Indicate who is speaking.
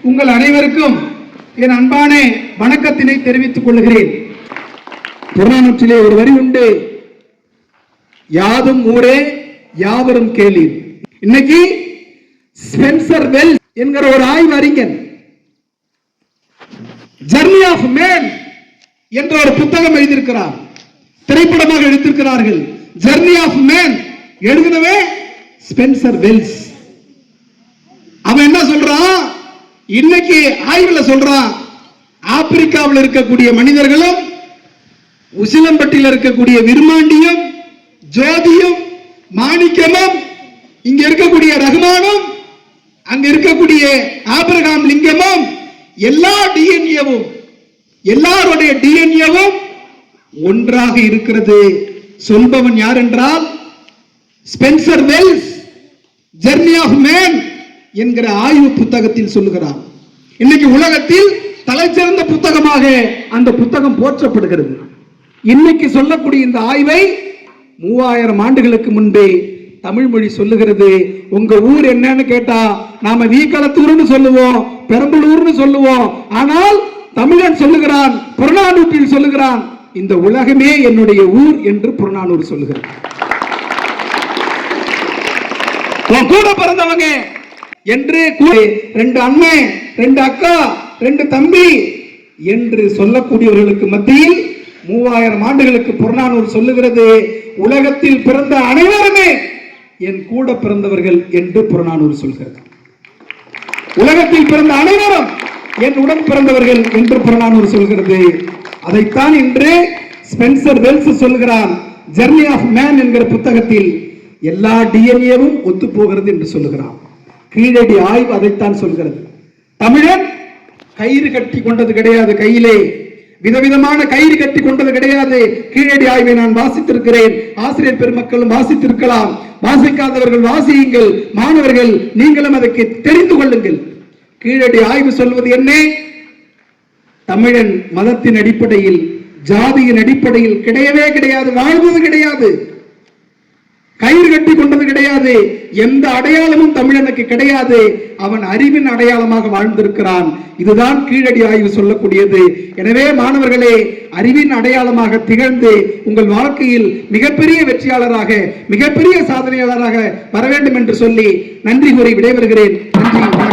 Speaker 1: உங்கள் அனைவருக்கும் என் அன்பான வணக்கத்தினை தெரிவித்துக் கொள்கிறேன். புறநானூற்றிலே ஒரு வரி உண்டு, யாதும் ஊரே யாவரும் கேளீர். இன்னைக்கு ஸ்பென்சர் வெல்ஸ் என்கிற ஒரு ஆய்வு அறிஞன் ஜர்னி ஆஃப் மேன் என்ற ஒரு புத்தகம் எழுதியிருக்கிறார். திரைப்படமாக எடுத்திருக்கிறார்கள். ஜர்னி ஆஃப் மேன் எழுதினவே ஸ்பென்சர் வெல்ஸ். அவன் என்ன சொல்றான், இன்னைக்கு ஆய்வுல சொல்றான், ஆப்பிரிக்காவில் இருக்கக்கூடிய மனிதர்களும் உசிலம்பட்டியில் இருக்கக்கூடிய விருமாண்டியும் ஜோதியும் மாணிக்கமும் இங்க இருக்கக்கூடிய ரகுமானும் அங்க இருக்கக்கூடிய ஆபிரகாம் லிங்கமும் எல்லா டிஎன்ஏவும் எல்லாருடைய டிஎன்ஏவும் ஒன்றாக இருக்கிறது. சொல்பவன் யார் என்றால் Spencer Wells journey of man என்கிற ஆய்வு புத்தகத்தில் சொல்லுகிறான். இன்னைக்கு உலகத்தில் தலைசிறந்த புத்தகமாக அந்த புத்தகம் போற்றப்படுகிறது. இன்னைக்கு சொல்லக்கூடிய இந்த ஆய்வை 3000 ஆண்டுகளுக்கு முன்பே தமிழ் மொழி சொல்லுகிறது. உங்க ஊர் என்னன்னு கேட்டா நாம வீக்களத்தூர்னு சொல்லுவோம், பெரம்பலூர்னு சொல்லுவோம். ஆனால் தமிழன் சொல்லுகிறான், புறநானூற்றில் சொல்லுகிறான், இந்த உலகமே என்னுடைய ஊர் என்று புறநானூறு சொல்லுகிறார். கூட பிறந்தவங்க என்று 2 அண்ணன் 2 அக்கா 2 தம்பி என்று சொல்லக்கூடியவர்களுக்கு மத்தியில் 3000 ஆண்டுகளுக்கு புறநானூறு சொல்லுகிறது, உலகத்தில் பிறந்த அனைவருமே என் கூட பிறந்தவர்கள் என்று புறநானூறு சொல்கிறது. உலகத்தில் பிறந்த அனைவரும் என் உடன் பிறந்தவர்கள் என்று புறநானூறு சொல்கிறது. அதைத்தான் இன்று ஸ்பென்சர் வெல்ஸ் சொல்லுகிறான். ஜர்னி ஆஃப் மேன் என்கிற புத்தகத்தில் எல்லா டிஎன்ஏவும் ஒத்து போகிறது என்று சொல்லுகிறான். கீழடி ஆய்வு அதைத்தான் சொல்கிறது. தமிழன் கயிறு கட்டி கொண்டது கிடையாது, கையிலே விதவிதமான கயிறு கட்டி கொண்டது கிடையாது. கீழடி ஆய்வை நான் வாசித்திருக்கிறேன். ஆசிரியர் பெருமக்களும் வாசித்திருக்கலாம். வாசிக்காதவர்கள் வாசியுங்கள். மாணவர்கள் நீங்களும் அதற்கு தெரிந்து கொள்ளுங்கள். கீழடி ஆய்வு சொல்வது என்ன? தமிழன் மதத்தின் அடிப்படையில் ஜாதியின் அடிப்படையில் கிடையவே கிடையாது, வாழ்வது கிடையாது, கயிறு கட்டி கொண்டது கிடையாது, எந்த அடையாளமும் தமிழனுக்கு கிடையாது. அவன் அறிவின் அடையாளமாக வாழ்ந்திருக்கிறான். இதுதான் கீழடி ஆய்வு சொல்லக்கூடியது. எனவே மாணவர்களே, அறிவின் அடையாளமாக திகழ்ந்து உங்கள் வாழ்க்கையில் மிகப்பெரிய வெற்றியாளராக மிகப்பெரிய சாதனையாளராக வர வேண்டும் என்று சொல்லி நன்றி கூறி விடைபெறுகிறேன். நன்றி.